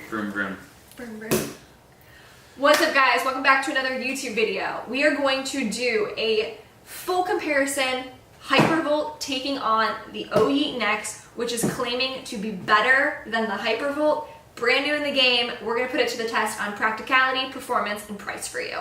Vroom, vroom. Vroom, vroom. What's up, guys? Welcome back to another YouTube video. We are going to do a full comparison, Hypervolt taking on the OYeet NEX, which is claiming to be better than the Hypervolt. Brand new in the game. We're going to put it to the test on practicality, performance, and price for you.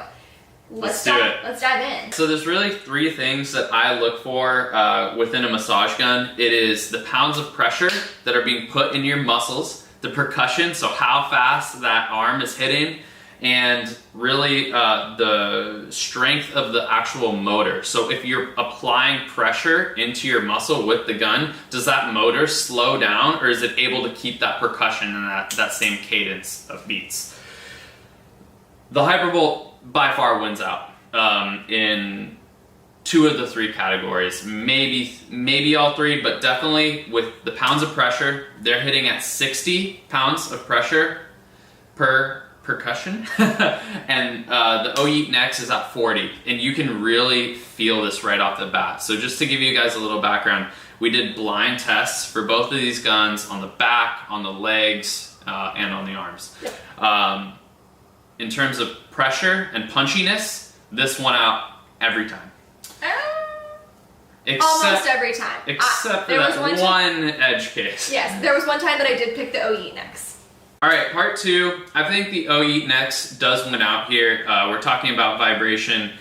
Let's do it. Let's dive in. So there's really three things that I look for within a massage gun. It is the pounds of pressure that are being put in your muscles, the percussion, so how fast that arm is hitting, and really the strength of the actual motor. So if you're applying pressure into your muscle with the gun, does that motor slow down, or is it able to keep that percussion and that same cadence of beats? The Hypervolt by far wins out in two of the three categories, maybe all three, but definitely with the pounds of pressure. They're hitting at 60 pounds of pressure per percussion, and the OYeet NEX is at 40, and you can really feel this right off the bat. So just to give you guys a little background, we did blind tests for both of these guns on the back, on the legs, and on the arms. Yep. In terms of pressure and punchiness, this won out every time. Almost every time. Except for that one edge case. Yes, there was one time that I did pick the OYeet NEX. Alright, part two. I think the OYeet NEX does win out here. We're talking about vibration.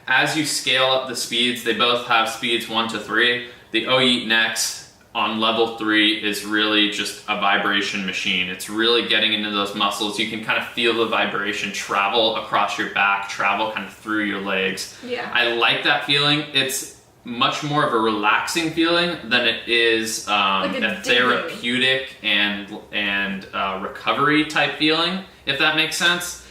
As you scale up the speeds, they both have speeds 1 to 3. The OYeet NEX on level 3 is really just a vibration machine. It's really getting into those muscles. You can kind of feel the vibration travel across your back, travel kind of through your legs. Yeah. I like that feeling. It's much more of a relaxing feeling than it is like a therapeutic and recovery type feeling, if that makes sense.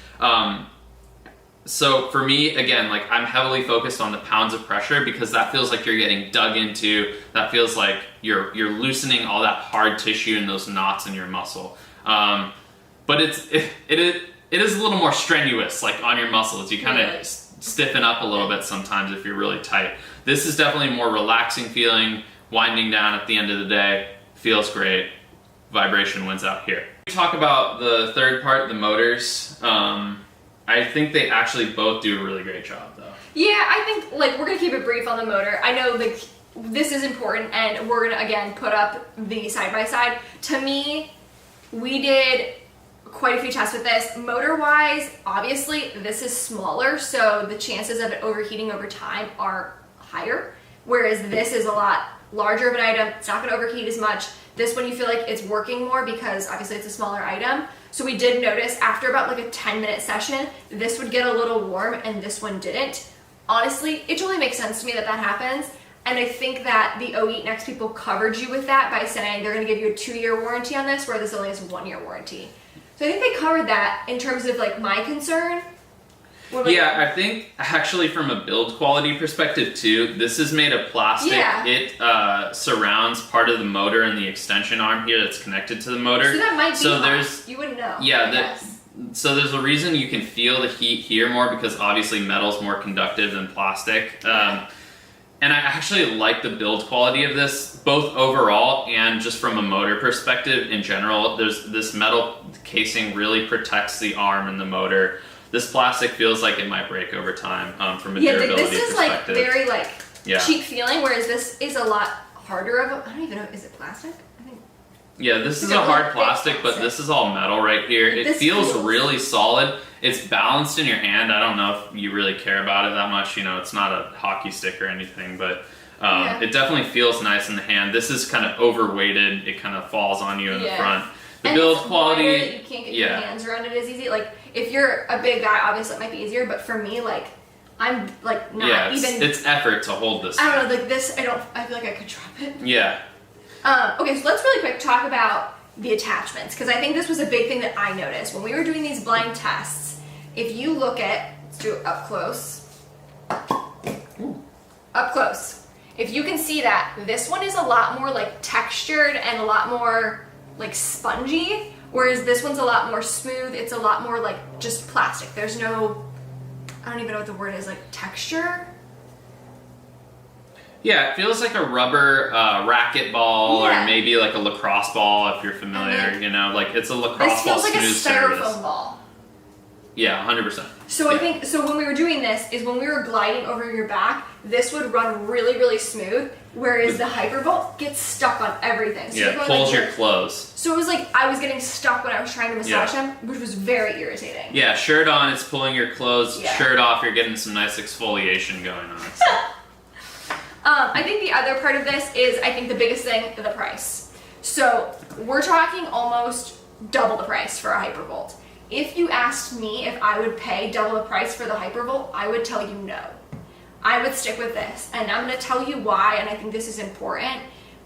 So for me, again, like I'm heavily focused on the pounds of pressure because that feels like you're getting dug into. That feels like you're loosening all that hard tissue and those knots in your muscle. But it is a little more strenuous, like on your muscles. You kind of stiffen up a little bit sometimes if you're really tight. This is definitely a more relaxing feeling, winding down at the end of the day. Feels great. Vibration wins out here. We talk about the third part, the motors. I think they actually both do a really great job, though. Yeah, I think like we're gonna keep it brief on the motor. I know like this is important, and we're gonna again put up the side by side. To me, we did quite a few tests with this. Motor wise, obviously this is smaller, so the chances of it overheating over time are higher. Whereas this is a lot larger of an item. It's not gonna overheat as much. This one you feel like it's working more because obviously it's a smaller item. So we did notice after about like a 10-minute session, this would get a little warm and this one didn't. Honestly, it totally makes sense to me that that happens. And I think that the OYeet NEX people covered you with that by saying they're gonna give you a 2-year warranty on this, where this only has a 1-year warranty. So I think they covered that in terms of like my concern. Yeah, I think actually from a build quality perspective too, this is made of plastic. Yeah. It surrounds part of the motor and the extension arm here that's connected to the motor. So that might be there's, you wouldn't know. Yeah, so there's a reason you can feel the heat here more because obviously metal's more conductive than plastic. And I actually like the build quality of this, both overall and just from a motor perspective in general. This metal casing really protects the arm and the motor. This plastic feels like it might break over time from a durability perspective. This is like very like cheap feeling, whereas this is a lot harder of a, I don't even know, is it plastic? I think. Yeah, this is a hard plastic, but this is all metal right here. It feels really solid. It's balanced in your hand. I don't know if you really care about it that much. You know, it's not a hockey stick or anything, but it definitely feels nice in the hand. This is kind of overweighted. It kind of falls on you in the front. The build quality, you can't get your hands around it as easy. Like if you're a big guy, obviously it might be easier, but for me, like I'm like not even. It's effort to hold this. I don't know, like this. I feel like I could drop it. Yeah. Okay, so let's really quick talk about the attachments, because I think this was a big thing that I noticed when we were doing these blind tests. If you look at, let's do it up close. Ooh. Up close. If you can see that this one is a lot more like textured and a lot more like spongy, whereas this one's a lot more smooth. It's a lot more like just plastic. There's no, I don't even know what the word is, like texture. Yeah, it feels like a rubber racket ball, Yeah. or maybe like a lacrosse ball if you're familiar. then You know, like it's a lacrosse This feels ball like a smooth surface. styrofoam ball. Yeah, 100%. So I think, so when we were doing this, is when we were gliding over your back, this would run really, really smooth, whereas the Hypervolt gets stuck on everything. So Yeah, you're it going pulls like your this. clothes. So it was like I was getting stuck when I was trying to massage him, which was very irritating. Yeah, shirt on, it's pulling your clothes. Yeah. Shirt off, you're getting some nice exfoliation going on. So. I think the other part of this is, I think the biggest thing, the price. So we're talking almost double the price for a Hypervolt. If you asked me if I would pay double the price for the Hypervolt, I would tell you no. I would stick with this, and I'm going to tell you why, and I think this is important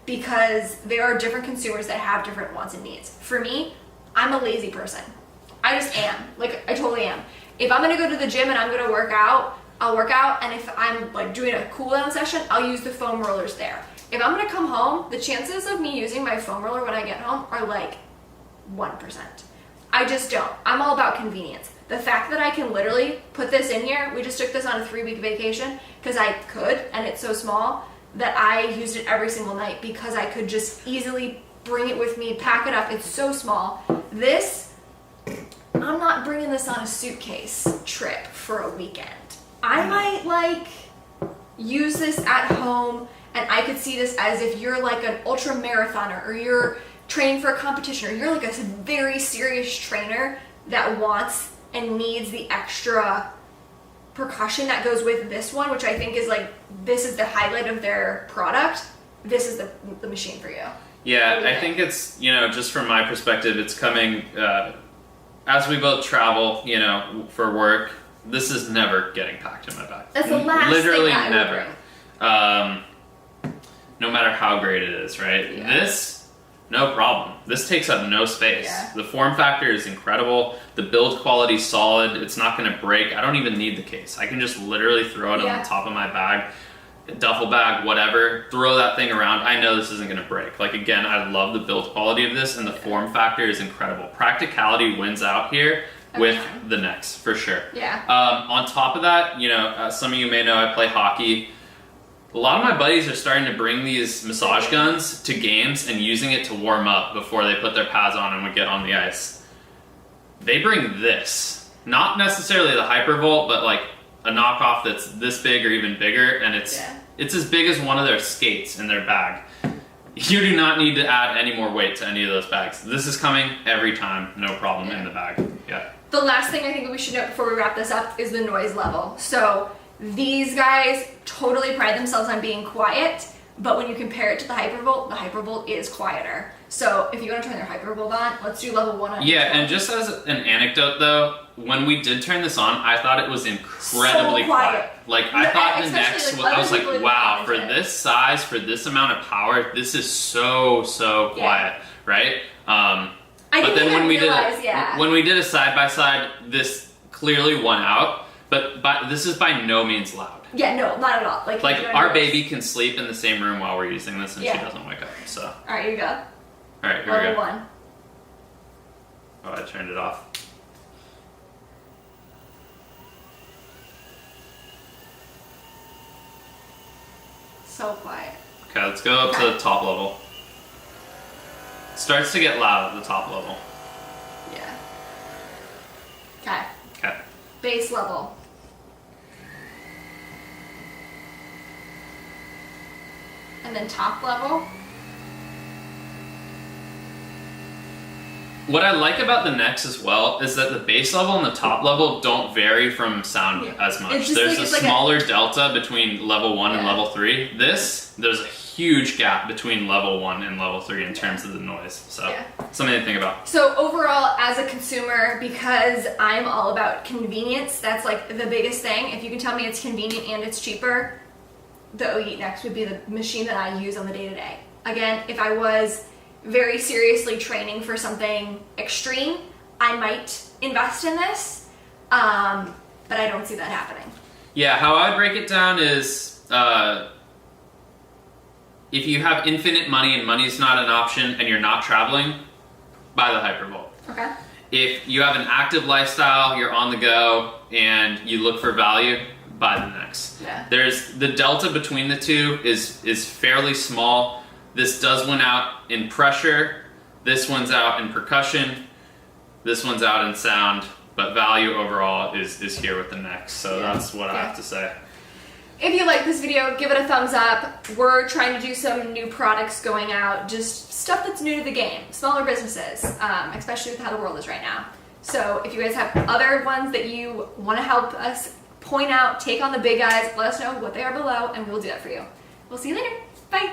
because there are different consumers that have different wants and needs. For me, I'm a lazy person. I just am. Like, I totally am. If I'm going to go to the gym and I'm going to work out, I'll work out, and if I'm like doing a cool down session, I'll use the foam rollers there. If I'm going to come home, the chances of me using my foam roller when I get home are like 1%. I just don't. I'm all about convenience. The fact that I can literally put this in here, we just took this on a 3-week vacation because I could, and it's so small that I used it every single night because I could just easily bring it with me, pack it up. It's so small. This, I'm not bringing this on a suitcase trip for a weekend. I might like use this at home, and I could see this as if you're like an ultra marathoner or you're training for a competition, or you're like a very serious trainer that wants and needs the extra precaution that goes with this one, which I think is like, this is the highlight of their product. This is the machine for you. Yeah, I think it's, you know, just from my perspective, it's coming, as we both travel, you know, for work, this is never getting packed in my bag. That's the last Literally thing I never. would bring. No matter how great it is, right? Yeah. This, no problem. This takes up no space. Yeah. The form factor is incredible. The build quality is solid. It's not going to break. I don't even need the case. I can just literally throw it on the top of my bag, duffel bag, whatever, throw that thing around. I know this isn't going to break. Like, again, I love the build quality of this, and the form factor is incredible. Practicality wins out here with the NEX, for sure. Yeah. On top of that, you know, some of you may know I play hockey. A lot of my buddies are starting to bring these massage guns to games and using it to warm up before they put their pads on and would get on the ice. They bring this. Not necessarily the Hypervolt, but like a knockoff that's this big or even bigger, and it's as big as one of their skates in their bag. You do not need to add any more weight to any of those bags. This is coming every time, no problem in the bag. Yeah. The last thing I think we should note before we wrap this up is the noise level. So these guys totally pride themselves on being quiet, but when you compare it to the Hypervolt is quieter. So if you want to turn their Hypervolt on, let's do level 1 on Yeah, and just as an anecdote though, when we did turn this on, I thought it was incredibly So quiet. Like, I thought the especially, NEX, like, I was other like, people wow, have for commented. this size, for this amount of power, this is so quiet, right? But then when we did a side-by-side, this clearly won out, but this is by no means loud. Yeah, no, not at all. Like Our baby can sleep in the same room while we're using this and she doesn't wake up, so. Alright, here you go. Alright, here we Level go. 1. Oh, I turned it off. So quiet. Okay, let's go up to the top level. Starts to get loud at the top level. Yeah. Okay. Okay. Base level. And then top level. What I like about the NEX as well is that the base level and the top level don't vary from sound as much. It's just There's like- a it's like smaller delta between level 1 and level 3. There's a huge gap between level 1 and level 3 in terms of the noise. So something to think about. So overall, as a consumer, because I'm all about convenience, that's like the biggest thing. If you can tell me it's convenient and it's cheaper, the OYeet NEX would be the machine that I use on the day-to-day. Again, if I was very seriously training for something extreme, I might invest in this, but I don't see that happening. Yeah, how I break it down is if you have infinite money and money's not an option and you're not traveling, buy the Hypervolt. Okay. If you have an active lifestyle, you're on the go, and you look for value, buy the NEX. Yeah. There's the delta between the two is fairly small. This does win out in pressure. This one's out in percussion. This one's out in sound. But value overall is here with the NEX. So that's what I have to say. If you like this video, give it a thumbs up. We're trying to do some new products going out, just stuff that's new to the game, smaller businesses, especially with how the world is right now. So if you guys have other ones that you want to help us point out, take on the big guys, let us know what they are below, and we'll do that for you. We'll see you later. Bye.